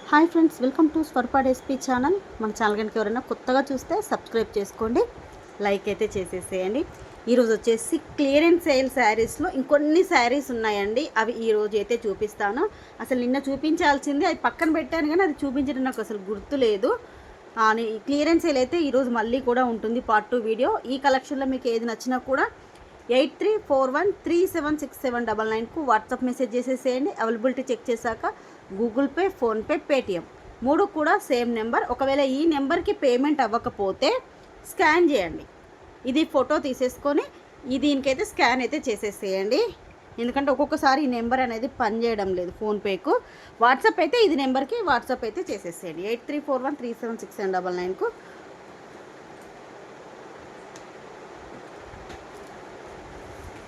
Hi friends, welcome to స్వర్పాడ్ SP channel. మన channel కనుక ఎవరైనా కొత్తగా చూస్తే సబ్స్క్రైబ్ చేసుకోండి, లైక్ అయితే చేసేసేయండి. ఈరోజు వచ్చేసి క్లియరెన్స్ సేల్ శారీస్లో ఇంకొన్ని శారీస్ ఉన్నాయండి. అవి ఈరోజు అయితే చూపిస్తాను. అసలు నిన్న చూపించాల్సింది అది పక్కన పెట్టాను, కానీ అది చూపించడం నాకు అసలు గుర్తులేదు. క్లియరెన్స్ సేల్ అయితే ఈరోజు మళ్ళీ కూడా ఉంటుంది, పార్ట్ 2 వీడియో. ఈ కలెక్షన్లో మీకు ఏది నచ్చినా కూడా 8341376799కు వాట్సాప్ మెసేజ్ చేసేసేయండి. అవైలబిలిటీ చెక్ చేశాక గూగుల్ పే, ఫోన్పే, పేటిఎం 3 కూడా సేమ్ నెంబర్. ఒకవేళ ఈ నెంబర్కి పేమెంట్ అవ్వకపోతే స్కాన్ చేయండి. ఇది ఫోటో తీసేసుకొని దీనికైతే స్కాన్ అయితే చేసేసేయండి. ఎందుకంటే ఒక్కొక్కసారి ఈ నెంబర్ అనేది పనిచేయడం లేదు ఫోన్పేకు. వాట్సాప్ అయితే ఇది నెంబర్కి వాట్సాప్ అయితే చేసేసేయండి. 8341376799కు.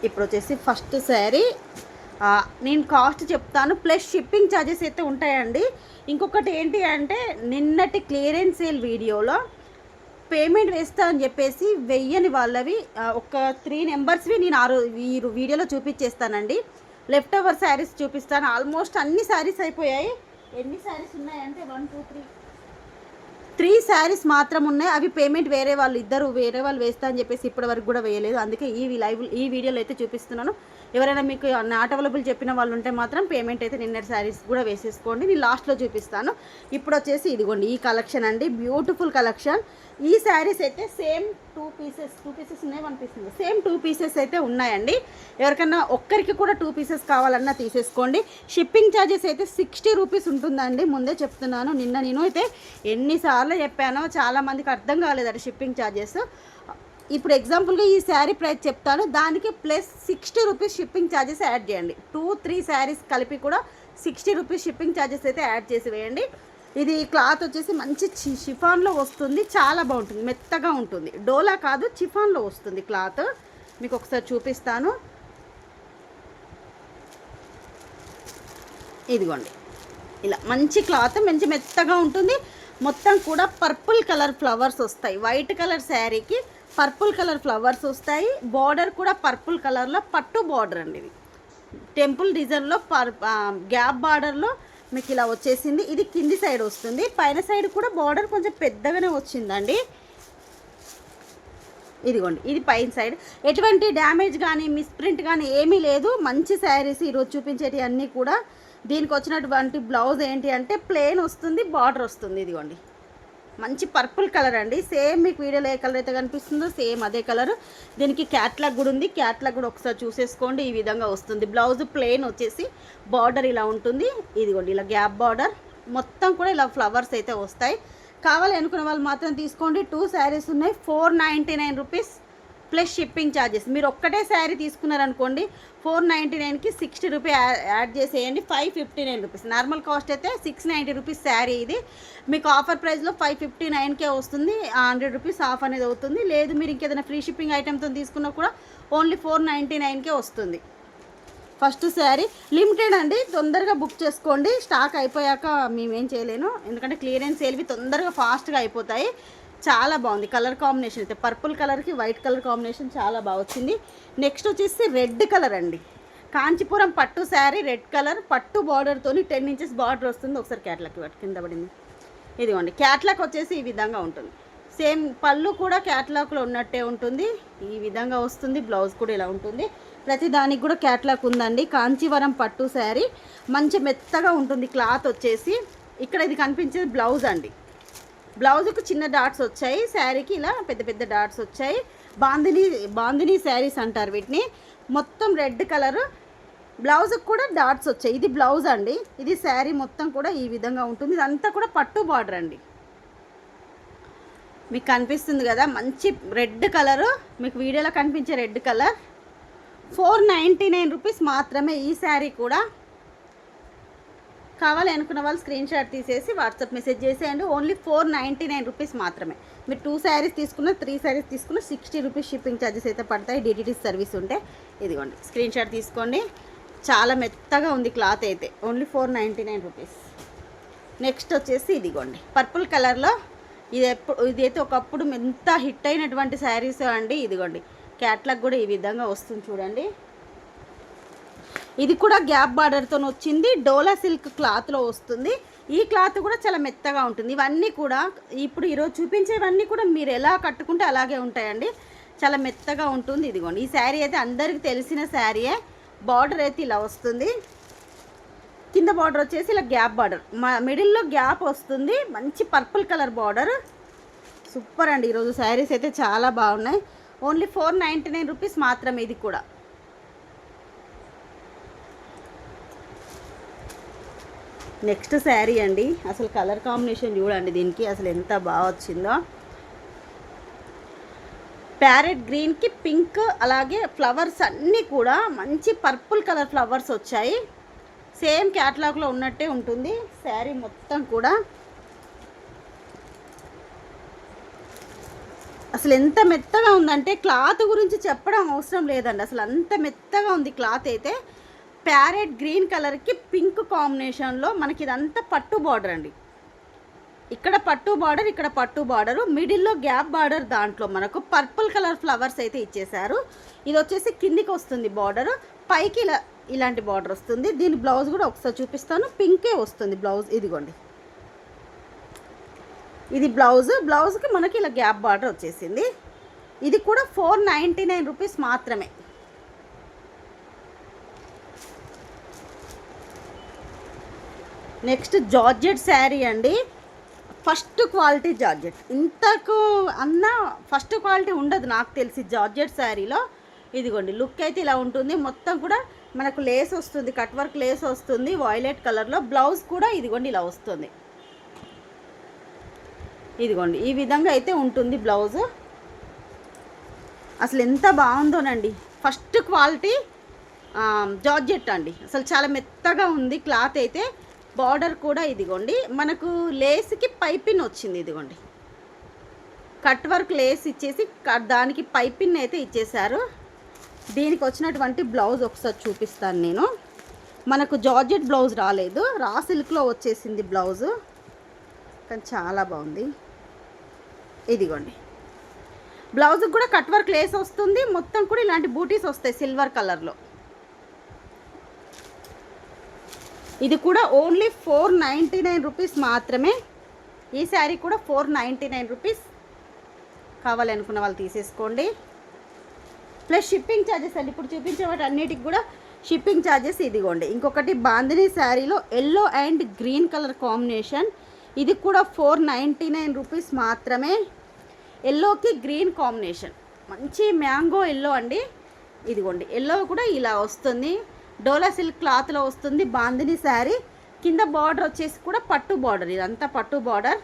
ఇప్పుడు వచ్చేసి ఫస్ట్ శారీ నేను కాస్ట్ చెప్తాను, ప్లస్ షిప్పింగ్ ఛార్జెస్ అయితే ఉంటాయండి. ఇంకొకటి ఏంటి అంటే, నిన్నటి క్లియరెన్స్ సేల్ వీడియోలో పేమెంట్ వేస్తా అని చెప్పేసి వెయ్యని వాళ్ళవి ఒక 3 నెంబర్స్వి నేను ఈ వీడియోలో చూపించేస్తానండి. లెఫ్ట్ ఓవర్ శారీస్ చూపిస్తాను. ఆల్మోస్ట్ అన్ని శారీస్ అయిపోయాయి. ఎన్ని శారీస్ ఉన్నాయంటే 1 2 3 శారీస్ మాత్రం ఉన్నాయి. అవి పేమెంట్ వేరే వాళ్ళు వేస్తా అని చెప్పేసి ఇప్పటి వరకు కూడా వేయలేదు. అందుకే ఈ వీడియోలో అయితే చూపిస్తున్నాను. ఎవరైనా మీకు నాట్ అవైలబుల్ చెప్పిన వాళ్ళు ఉంటే మాత్రం పేమెంట్ అయితే నిన్నటి శారీస్ కూడా వేసేసుకోండి. నేను లాస్ట్లో చూపిస్తాను. ఇప్పుడు వచ్చేసి ఇదిగోండి ఈ కలెక్షన్ అండి, బ్యూటిఫుల్ కలెక్షన్. ఈ శారీస్ అయితే సేమ్ 2 పీసెస్ ఉన్నాయి, 1 పీస్ ఉంది. సేమ్ 2 పీసెస్ అయితే ఉన్నాయండి. ఎవరికైనా ఒక్కరికి కూడా 2 పీసెస్ కావాలన్నా తీసేసుకోండి. షిప్పింగ్ ఛార్జెస్ అయితే 60 రూపీస్ ఉంటుందండి, ముందే చెప్తున్నాను. నిన్న నేను అయితే ఎన్నిసార్లు చెప్పానో చాలామందికి అర్థం కాలేదట షిప్పింగ్ ఛార్జెస్. ఇప్పుడు ఎగ్జాంపుల్గా ఈ శారీ ప్రైస్ చెప్తాను, దానికి plus 60 rupees shipping charges add చేయండి. 2-3 శారీస్ కలిపి కూడా 60 రూపీస్ షిప్పింగ్ ఛార్జెస్ అయితే యాడ్ చేసి వేయండి. ఇది క్లాత్ వచ్చేసి మంచి షిఫాన్లో వస్తుంది, చాలా బాగుంటుంది, మెత్తగా ఉంటుంది. డోలా కాదు, షిఫాన్లో వస్తుంది క్లాత్. మీకు ఒకసారి చూపిస్తాను. ఇదిగోండి ఇలా మంచి క్లాత్, మంచి మెత్తగా ఉంటుంది. మొత్తం కూడా పర్పుల్ కలర్ ఫ్లవర్స్ వస్తాయి. వైట్ కలర్ శారీకి పర్పుల్ కలర్ ఫ్లవర్స్ వస్తాయి. బార్డర్ కూడా పర్పుల్ కలర్లో పట్టు బార్డర్ అండి. ఇది టెంపుల్ డిజైన్లో గ్యాప్ బార్డర్లో మీకు ఇలా వచ్చేసింది. ఇది కింది సైడ్ వస్తుంది, పైన సైడ్ కూడా బార్డర్ కొంచెం పెద్దగానే వచ్చిందండి. ఇదిగోండి ఇది పైన సైడ్. ఎటువంటి డ్యామేజ్ కానీ మిస్ప్రింట్ కానీ ఏమీ లేదు. మంచి శారీస్ ఈరోజు చూపించేటి అన్నీ కూడా. దీనికి వచ్చినటువంటి బ్లౌజ్ ఏంటి అంటే ప్లెయిన్ వస్తుంది, బార్డర్ వస్తుంది. ఇదిగోండి మంచి పర్పుల్ కలర్ అండి. సేమ్ మీకు వీడియోలో ఏ కలర్ అయితే కనిపిస్తుందో సేమ్ అదే కలర్. దీనికి క్యాట్లాగ్ కూడా ఉంది, క్యాట్లాగ్ కూడా ఒకసారి చూసేసుకోండి. ఈ విధంగా వస్తుంది. బ్లౌజ్ ప్లెయిన్ వచ్చేసి బార్డర్ ఇలా ఉంటుంది. ఇదిగోండి ఇలా గ్యాప్ బార్డర్, మొత్తం కూడా ఇలా ఫ్లవర్స్ అయితే వస్తాయి. కావాలి అనుకున్న వాళ్ళు మాత్రం తీసుకోండి. 2 శారీస్ ఉన్నాయి, 499 రూపీస్ ప్లస్ షిప్పింగ్ ఛార్జెస్. మీరు ఒక్కటే శారీ తీసుకున్నారనుకోండి 499కి 60 రూపీస్ యాడ్ చేసేయండి, 559 రూపీస్. నార్మల్ కాస్ట్ అయితే 690 రూపీస్ శారీ. ఇది మీకు ఆఫర్ ప్రైస్లో 559కే వస్తుంది. 100 రూపీస్ ఆఫ్ అనేది అవుతుంది. లేదు మీరు ఇంకేదైనా ఫ్రీ షిప్పింగ్ ఐటెంతో తీసుకున్నా కూడా ఓన్లీ 499కే వస్తుంది. ఫస్ట్ శారీ లిమిటెడ్ అండి, తొందరగా బుక్ చేసుకోండి. స్టాక్ అయిపోయాక మేమేం చేయలేను, ఎందుకంటే క్లియరెన్స్ సేల్వి తొందరగా ఫాస్ట్గా అయిపోతాయి. చాలా బాగుంది కలర్ కాంబినేషన్ అయితే. పర్పుల్ కలర్కి వైట్ కలర్ కాంబినేషన్ చాలా బాగా వచ్చింది. నెక్స్ట్ వచ్చేసి రెడ్ కలర్ అండి, కాంచీపురం పట్టు శారీ, రెడ్ కలర్ పట్టు బార్డర్తో 10 ఇంచెస్ బార్డర్ వస్తుంది. ఒకసారి క్యాట్లాక్ కింద పడింది. ఇదిగోండి క్యాట్లాక్ వచ్చేసి ఈ విధంగా ఉంటుంది. సేమ్ పళ్ళు కూడా క్యాట్లాక్లో ఉన్నట్టే ఉంటుంది. ఈ విధంగా వస్తుంది. బ్లౌజ్ కూడా ఇలా ఉంటుంది. ప్రతి దానికి కూడా క్యాట్లాక్ ఉందండి. కాంచీవరం పట్టు శారీ, మంచి మెత్తగా ఉంటుంది క్లాత్ వచ్చేసి. ఇక్కడ ఇది కనిపించేది బ్లౌజ్ అండి. బ్లౌజ్కు చిన్న డాట్స్ వచ్చాయి, శారీకి ఇలా పెద్ద పెద్ద డాట్స్ వచ్చాయి. బాందిని శారీస్ అంటారు వీటిని. మొత్తం రెడ్ కలరు, బ్లౌజ్కి కూడా డాట్స్ వచ్చాయి. ఇది బ్లౌజ్ అండి. ఇది శారీ మొత్తం కూడా ఈ విధంగా ఉంటుంది. ఇదంతా కూడా పట్టు బార్డర్ అండి. మీకు కనిపిస్తుంది కదా మంచి రెడ్ కలరు, మీకు వీడియోలో కనిపించే రెడ్ కలర్. 499 రూపీస్ మాత్రమే ఈ శారీ కూడా. కావాలి అనుకున్న వాళ్ళు స్క్రీన్ షాట్ తీసేసి వాట్సాప్ మెసేజ్ చేసేయండి. ఓన్లీ 499 రూపీస్ మాత్రమే. మీరు 2 శారీస్ తీసుకున్న 3 శారీస్ తీసుకున్న 60 రూపీస్ షిప్పింగ్ ఛార్జెస్ అయితే పడతాయి, డిటిటీ సర్వీస్ ఉంటే. ఇదిగోండి స్క్రీన్ షాట్ తీసుకోండి. చాలా మెత్తగా ఉంది క్లాత్ అయితే. Only 499 rupees. నెక్స్ట్ వచ్చేసి ఇదిగోండి పర్పుల్ కలర్లో. ఇదైతే ఒకప్పుడు ఎంత హిట్ అయినటువంటి శారీస్ అండి. ఇదిగోండి క్యాట్లాగ్ కూడా ఈ విధంగా వస్తుంది చూడండి. ఇది కూడా గ్యాప్ బార్డర్తో వచ్చింది, డోలా సిల్క్ క్లాత్లో వస్తుంది. ఈ క్లాత్ కూడా చాలా మెత్తగా ఉంటుంది. ఇవన్నీ కూడా ఇప్పుడు ఈరోజు చూపించేవన్నీ కూడా మీరు ఎలా కట్టుకుంటే అలాగే ఉంటాయండి, చాలా మెత్తగా ఉంటుంది. ఇదిగోండి ఈ శారీ అయితే అందరికీ తెలిసిన శారీయే. బార్డర్ అయితే ఇలా వస్తుంది, కింద బార్డర్ వచ్చేసి ఇలా గ్యాప్ బార్డర్, మిడిల్లో గ్యాప్ వస్తుంది, మంచి పర్పుల్ కలర్ బార్డర్. సూపర్ అండి, ఈరోజు శారీస్ అయితే చాలా బాగున్నాయి. ఓన్లీ 499 రూపీస్ మాత్రమే. ఇది కూడా నెక్స్ట్ శారీ అండి. అసలు కలర్ కాంబినేషన్ చూడండి, దీనికి అసలు ఎంత బాగా వచ్చిందో. ప్యారెట్ గ్రీన్కి పింక్, అలాగే ఫ్లవర్స్ అన్నీ కూడా మంచి పర్పుల్ కలర్ ఫ్లవర్స్ వచ్చాయి. సేమ్ క్యాటలాగ్లో ఉన్నట్టే ఉంటుంది శారీ మొత్తం కూడా. అసలు ఎంత మెత్తగా ఉందంటే క్లాత్ గురించి చెప్పడం అవసరం లేదండి, అసలు అంత మెత్తగా ఉంది క్లాత్ అయితే. ప్యారెట్ గ్రీన్ కలర్కి పింక్ కాంబినేషన్లో మనకి ఇదంతా పట్టు బార్డర్ అండి. ఇక్కడ పట్టు బార్డర్, ఇక్కడ పట్టు బార్డరు, మిడిల్లో గ్యాప్ బార్డర్, దాంట్లో మనకు పర్పుల్ కలర్ ఫ్లవర్స్ అయితే ఇచ్చేసారు. ఇది వచ్చేసి కిందికి వస్తుంది బార్డర్, పైకి ఇలాంటి బార్డర్ వస్తుంది. దీని బ్లౌజ్ కూడా ఒకసారి చూపిస్తాను, పింకే వస్తుంది బ్లౌజ్. ఇదిగోండి ఇది బ్లౌజ్కి మనకి ఇలా గ్యాప్ బార్డర్ వచ్చేసింది. ఇది కూడా 499 రూపీస్ మాత్రమే. నెక్స్ట్ జార్జెట్ శారీ అండి, ఫస్ట్ క్వాలిటీ జార్జెట్. ఇంతకు అన్న ఫస్ట్ క్వాలిటీ ఉండదు నాకు తెలిసి జార్జెట్ శారీలో. ఇదిగోండి లుక్ అయితే ఇలా ఉంటుంది. మొత్తం కూడా మనకు లేస్ వస్తుంది, కట్ వర్క్ లేస్ వస్తుంది వాయిలెట్ కలర్లో. బ్లౌజ్ కూడా ఇదిగోండి ఇలా వస్తుంది. ఇదిగోండి ఈ విధంగా అయితే ఉంటుంది బ్లౌజ్. అసలు ఎంత బాగుందోనండి, ఫస్ట్ క్వాలిటీ జార్జెట్ అండి. అసలు చాలా మెత్తగా ఉంది క్లాత్ అయితే. బార్డర్ కూడా ఇదిగోండి మనకు లేస్కి పైపిన్ వచ్చింది. ఇదిగోండి కట్ వర్క్ లేస్ ఇచ్చేసి దానికి పైపిన్ అయితే ఇచ్చేసారు. దీనికి వచ్చినటువంటి బ్లౌజ్ ఒకసారి చూపిస్తాను నేను. మనకు జార్జెట్ బ్లౌజ్ రాలేదు, రా సిల్క్లో వచ్చేసింది బ్లౌజు, కానీ చాలా బాగుంది. ఇదిగోండి బ్లౌజ్కి కూడా కట్ వర్క్ లేస్ వస్తుంది, మొత్తం కూడా ఇలాంటి బూటీస్ వస్తాయి సిల్వర్ కలర్లో. ఇది కూడా ఓన్లీ 499 రూపీస్ మాత్రమే. ఈ శారీ కూడా 499 రూపీస్. కావాలనుకున్న వాళ్ళు తీసేసుకోండి. ప్లస్ షిప్పింగ్ ఛార్జెస్ అండి, ఇప్పుడు చూపించే వాటి అన్నిటికి కూడా షిప్పింగ్ ఛార్జెస్. ఇదిగోండి ఇంకొకటి బాందినీ శారీలో yellow and green colour combination. ఇది కూడా 499 రూపీస్ మాత్రమే. ఎల్లోకి గ్రీన్ కాంబినేషన్, మంచి మ్యాంగో ఎల్లో అండి. ఇదిగోండి ఎల్లో కూడా ఇలా వస్తుంది, డోలా సిల్క్ క్లాత్లో వస్తుంది. బాందినీ శారీ కింద బార్డర్ వచ్చేసి కూడా పట్టు బార్డర్, ఇదంతా పట్టు బార్డర్.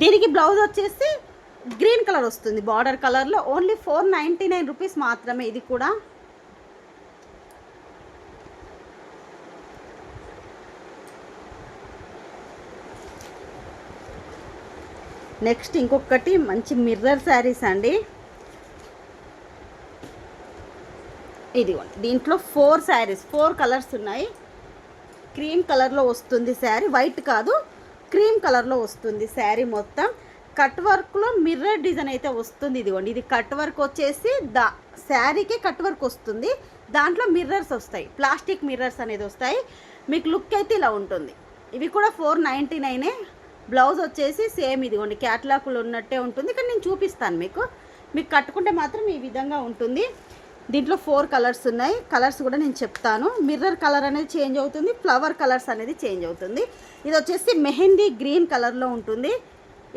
దీనికి బ్లౌజ్ వచ్చేసి గ్రీన్ కలర్ వస్తుంది బార్డర్ కలర్లో. ఓన్లీ 499 రూపీస్ మాత్రమే. ఇది కూడా నెక్స్ట్ ఇంకొకటి మంచి మిర్రర్ శారీస్ అండి. ఇదిగోండి దీంట్లో 4 శారీస్, 4 కలర్స్ ఉన్నాయి. క్రీమ్ కలర్లో వస్తుంది శారీ, వైట్ కాదు క్రీమ్ కలర్లో వస్తుంది శారీ మొత్తం. కట్ వర్క్లో మిర్రర్ డిజైన్ అయితే వస్తుంది. ఇదిగోండి ఇది కట్ వర్క్ వచ్చేసి శారీకే కట్ వర్క్ వస్తుంది, దాంట్లో మిర్రర్స్ వస్తాయి, ప్లాస్టిక్ మిర్రర్స్ అనేది వస్తాయి. మీకు లుక్ అయితే ఇలా ఉంటుంది. ఇవి కూడా 499. బ్లౌజ్ వచ్చేసి సేమ్ ఇదిగోండి క్యాటలాగ్లో ఉన్నట్టే ఉంటుంది, కానీ నేను చూపిస్తాను మీకు కట్టుకుంటే మాత్రం ఈ విధంగా ఉంటుంది. దీంట్లో 4 కలర్స్ ఉన్నాయి, కలర్స్ కూడా నేను చెప్తాను. మిర్రర్ కలర్ అనేది చేంజ్ అవుతుంది, ఫ్లవర్ కలర్స్ అనేది చేంజ్ అవుతుంది. ఇది వచ్చేసి మెహందీ గ్రీన్ కలర్లో ఉంటుంది.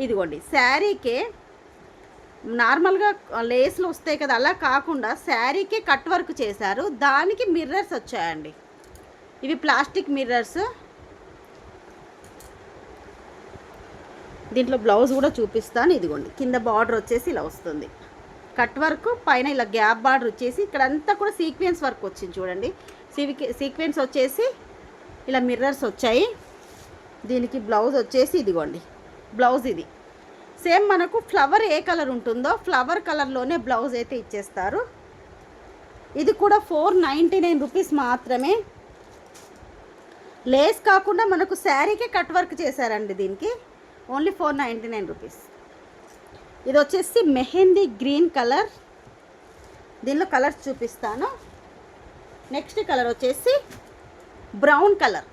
ఇదిగోండి శారీకే నార్మల్గా లేస్లు వస్తాయి కదా, అలా కాకుండా శారీకే కట్ వర్క్ చేశారు, దానికి మిర్రర్స్ వచ్చాయండి. ఇవి ప్లాస్టిక్ మిర్రర్స్. దీంట్లో బ్లౌజ్ కూడా చూపిస్తాను. ఇదిగోండి కింద బార్డర్ వచ్చేసి ఇలా వస్తుంది, కట్ వర్క్ పైన ఇలా గ్యాప్ బార్డర్ వచ్చేసి ఇక్కడంతా కూడా సీక్వెన్స్ వర్క్ వచ్చింది చూడండి. సీక్వెన్స్ వచ్చేసి ఇలా మిర్రర్స్ వచ్చాయి. దీనికి బ్లౌజ్ వచ్చేసి ఇదిగోండి బ్లౌజ్ ఇది సేమ్ మనకు ఫ్లవర్ ఏ కలర్ ఉంటుందో ఫ్లవర్ కలర్లోనే బ్లౌజ్ అయితే ఇచ్చేస్తారు. ఇది కూడా 499 రూపీస్ మాత్రమే. లేస్ కాకుండా మనకు శారీకే కట్ వర్క్ చేశారండి, దీనికి ఓన్లీ 499 రూపీస్. ఇది వచ్చేసి మెహందీ గ్రీన్ కలర్, దీనిలో కలర్స్ చూపిస్తాను. నెక్స్ట్ కలర్ వచ్చేసి బ్రౌన్ కలర్.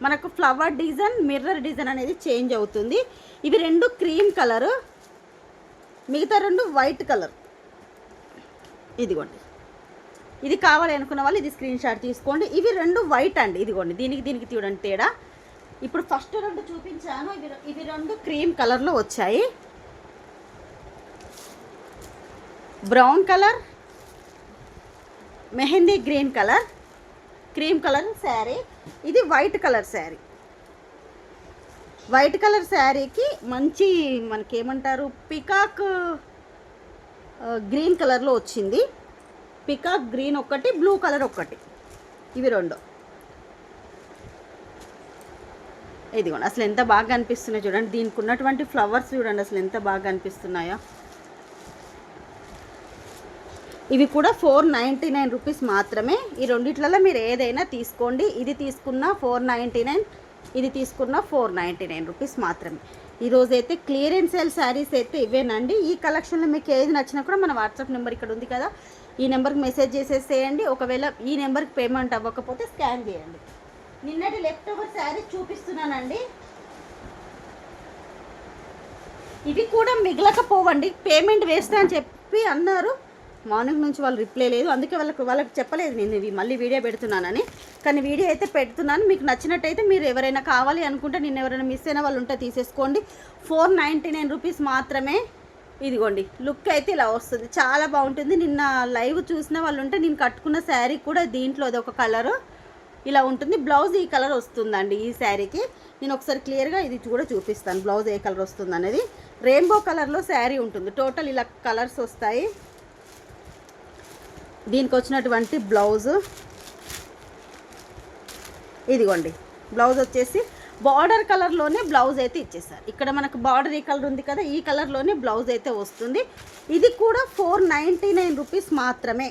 మనకు ఫ్లవర్ డిజైన్, మిర్రర్ డిజైన్ అనేది చేంజ్ అవుతుంది. ఇవి రెండు క్రీమ్ కలరు, మిగతా రెండు వైట్ కలర్. ఇదిగోండి, ఇది కావాలి అనుకున్న వాళ్ళు ఇది స్క్రీన్ షాట్ తీసుకోండి. ఇవి రెండు వైట్ అండి. ఇదిగోండి, దీనికి చూడండి తేడా. ఇప్పుడు ఫస్ట్ రెండు చూపించాను, ఇవి రెండు క్రీమ్ కలర్లో వచ్చాయి. Brown colour, mehndi green colour, cream colour sari. ఇది white colour sari. White colour శారీకి మంచి మనకేమంటారు పికాక్ గ్రీన్ కలర్లో వచ్చింది. పికాక్ గ్రీన్ ఒకటి, బ్లూ కలర్ ఒకటి, ఇవి రెండు. ఇదిగోండి, అసలు ఎంత బాగా అనిపిస్తున్నాయి చూడండి. దీనికి ఉన్నటువంటి ఫ్లవర్స్ చూడండి అసలు ఎంత బాగా అనిపిస్తున్నాయో. ఇవి కూడా 499 రూపీస్ మాత్రమే. ఈ రెండిట్లలో మీరు ఏదైనా తీసుకోండి. ఇది తీసుకున్న 499, ఇది తీసుకున్న 499 రూపీస్ మాత్రమే. ఈరోజైతే క్లియరెన్స్ సేల్ శారీస్ అయితే ఇవేనండి. ఈ కలెక్షన్లో మీకు ఏది నచ్చినా కూడా మన వాట్సాప్ నెంబర్ ఇక్కడ ఉంది కదా, ఈ నెంబర్కి మెసేజ్ చేసేసేయండి. ఒకవేళ ఈ నెంబర్కి పేమెంట్ అవ్వకపోతే స్కాన్ చేయండి. నిన్నటి లెఫ్ట్ ఓవర్ శారీస్ చూపిస్తున్నానండి. ఇవి కూడా మిగలకపోవండి. పేమెంట్ వేస్తా అని చెప్పి అన్నారు. మార్నింగ్ నుంచి వాళ్ళు రిప్లై లేదు, అందుకే వాళ్ళకి చెప్పలేదు నేను ఇవి మళ్ళీ వీడియో పెడుతున్నానని. కానీ వీడియో అయితే పెడుతున్నాను. మీకు నచ్చినట్టయితే మీరు ఎవరైనా కావాలి అనుకుంటే, నిన్న ఎవరైనా మిస్ అయిన వాళ్ళు ఉంటే తీసేసుకోండి. 499 రూపీస్ మాత్రమే. ఇదిగోండి, లుక్ అయితే ఇలా వస్తుంది, చాలా బాగుంటుంది. నిన్న లైవ్ చూసిన వాళ్ళు ఉంటే నేను కట్టుకున్న శారీ కూడా దీంట్లో అది ఒక కలరు ఇలా ఉంటుంది. బ్లౌజ్ ఈ కలర్ వస్తుందండి ఈ శారీకి. నేను ఒకసారి క్లియర్గా ఇది కూడా చూపిస్తాను, బ్లౌజ్ ఏ కలర్ వస్తుంది అనేది. రెయిన్బో కలర్లో శారీ ఉంటుంది. టోటల్ ఇలా కలర్స్ వస్తాయి. దీనికి వచ్చినటువంటి బ్లౌజు ఇదిగోండి. బ్లౌజ్ వచ్చేసి బార్డర్ కలర్లోనే బ్లౌజ్ అయితే ఇచ్చేసారు. ఇక్కడ మనకు బార్డర్ ఈ కలర్ ఉంది కదా, ఈ కలర్లోనే బ్లౌజ్ అయితే వస్తుంది. ఇది కూడా 499 రూపీస్ మాత్రమే.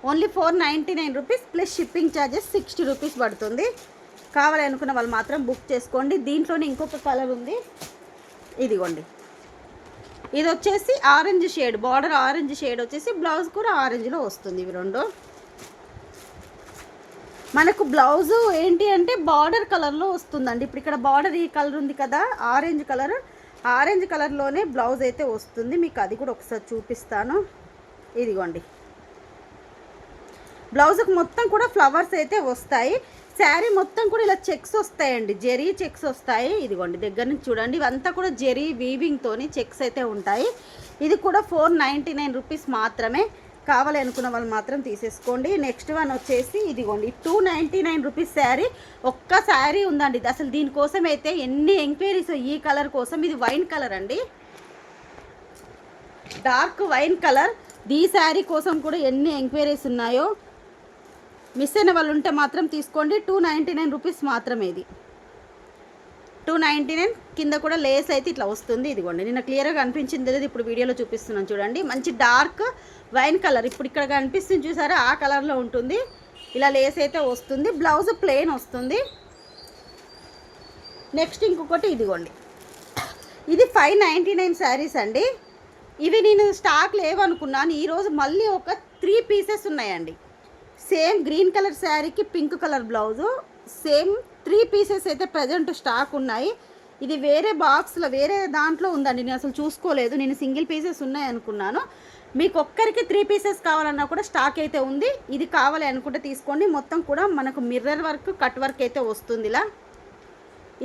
Only 499 rupees plus shipping charges 60 rupees పడుతుంది. కావాలి అనుకున్న వాళ్ళు మాత్రం బుక్ చేసుకోండి. దీంట్లోనే ఇంకొక కలర్ ఉంది, ఇదిగోండి. ఇది వచ్చేసి orange shade, border orange shade వచ్చేసి బ్లౌజ్ కూడా ఆరెంజ్లో వస్తుంది. ఇవి రెండు మనకు బ్లౌజు ఏంటి అంటే బార్డర్ కలర్లో వస్తుందండి. ఇప్పుడు ఇక్కడ బార్డర్ ఈ కలర్ ఉంది కదా, ఆరెంజ్ కలర్, ఆరెంజ్ కలర్లోనే బ్లౌజ్ అయితే వస్తుంది. మీకు అది కూడా ఒకసారి చూపిస్తాను. ఇదిగోండి, బ్లౌజ్కి మొత్తం కూడా ఫ్లవర్స్ అయితే వస్తాయి. శారీ మొత్తం కూడా ఇలా చెక్స్ వస్తాయండి, జెరీ చెక్స్ వస్తాయి. ఇదిగోండి, దగ్గర నుంచి చూడండి, ఇవంతా కూడా జెరీ వీవింగ్తోని చెక్స్ అయితే ఉంటాయి. ఇది కూడా 499 రూపీస్ మాత్రమే. కావాలి అనుకున్న వాళ్ళు మాత్రం తీసేసుకోండి. నెక్స్ట్ వన్ వచ్చేసి ఇదిగోండి, 299 రూపీస్ శారీ. ఒక్క శారీ ఉందండి ఇది. అసలు దీనికోసం అయితే ఎన్ని ఎంక్వైరీస్, ఈ కలర్ కోసం. ఇది వైన్ కలర్ అండి, డార్క్ వైన్ కలర్. ఈ శారీ కోసం కూడా ఎన్ని ఎంక్వైరీస్ ఉన్నాయో. మిస్ అయిన వాళ్ళు ఉంటే మాత్రం తీసుకోండి. 299 రూపీస్ మాత్రమే. ఇది 299. కింద కూడా లేస్ అయితే ఇట్లా వస్తుంది. ఇదిగోండి, నిన్న క్లియర్గా కనిపించింది లేదు, ఇప్పుడు వీడియోలో చూపిస్తున్నాను చూడండి. మంచి డార్క్ వైన్ కలర్. ఇప్పుడు ఇక్కడ కనిపిస్తుంది చూసారా, ఆ కలర్లో ఉంటుంది. ఇలా లేస్ అయితే వస్తుంది. బ్లౌజ్ ప్లెయిన్ వస్తుంది. నెక్స్ట్ ఇంకొకటి ఇదిగోండి, ఇది 599 శారీస్ అండి. ఇవి నేను స్టాక్ లేవనుకున్నాను. ఈరోజు మళ్ళీ ఒక 3 పీసెస్ ఉన్నాయండి. సేమ్ గ్రీన్ కలర్ శారీకి pink colour blouse, same 3 pieces అయితే ప్రజెంట్ స్టాక్ ఉన్నాయి. ఇది వేరే బాక్స్లో వేరే దాంట్లో ఉందండి, నేను అసలు చూసుకోలేదు. నేను సింగిల్ పీసెస్ ఉన్నాయి అనుకున్నాను. మీకు ఒక్కరికి 3 పీసెస్ కావాలన్నా కూడా స్టాక్ అయితే ఉంది. ఇది కావాలి అనుకుంటే తీసుకోండి. మొత్తం కూడా మనకు మిర్రర్ వర్క్, కట్ వర్క్ అయితే వస్తుంది ఇలా.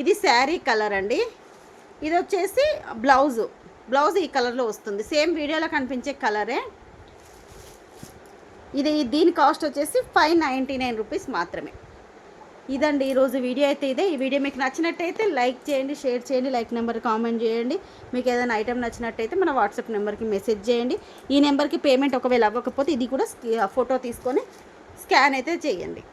ఇది శారీ కలర్ అండి. ఇది వచ్చేసి బ్లౌజ్ ఈ కలర్లో వస్తుంది. సేమ్ వీడియోలో కనిపించే కలరే. దీని కాస్ట్ వచ్చేసి 599 రూపీస్ మాత్రమే. ఇదండి ఈరోజు వీడియో అయితే ఇదే. ఈ వీడియో మీకు నచ్చినట్టయితే లైక్ చేయండి, షేర్ చేయండి, లైక్ నెంబర్ కామెంట్ చేయండి. మీకు ఏదైనా ఐటెం నచ్చినట్టయితే మన వాట్సాప్ నెంబర్కి మెసేజ్ చేయండి. ఈ నెంబర్కి పేమెంట్ ఒకవేళ అవ్వకపోతే ఇది కూడా ఫోటో తీసుకొని స్కాన్ అయితే చేయండి.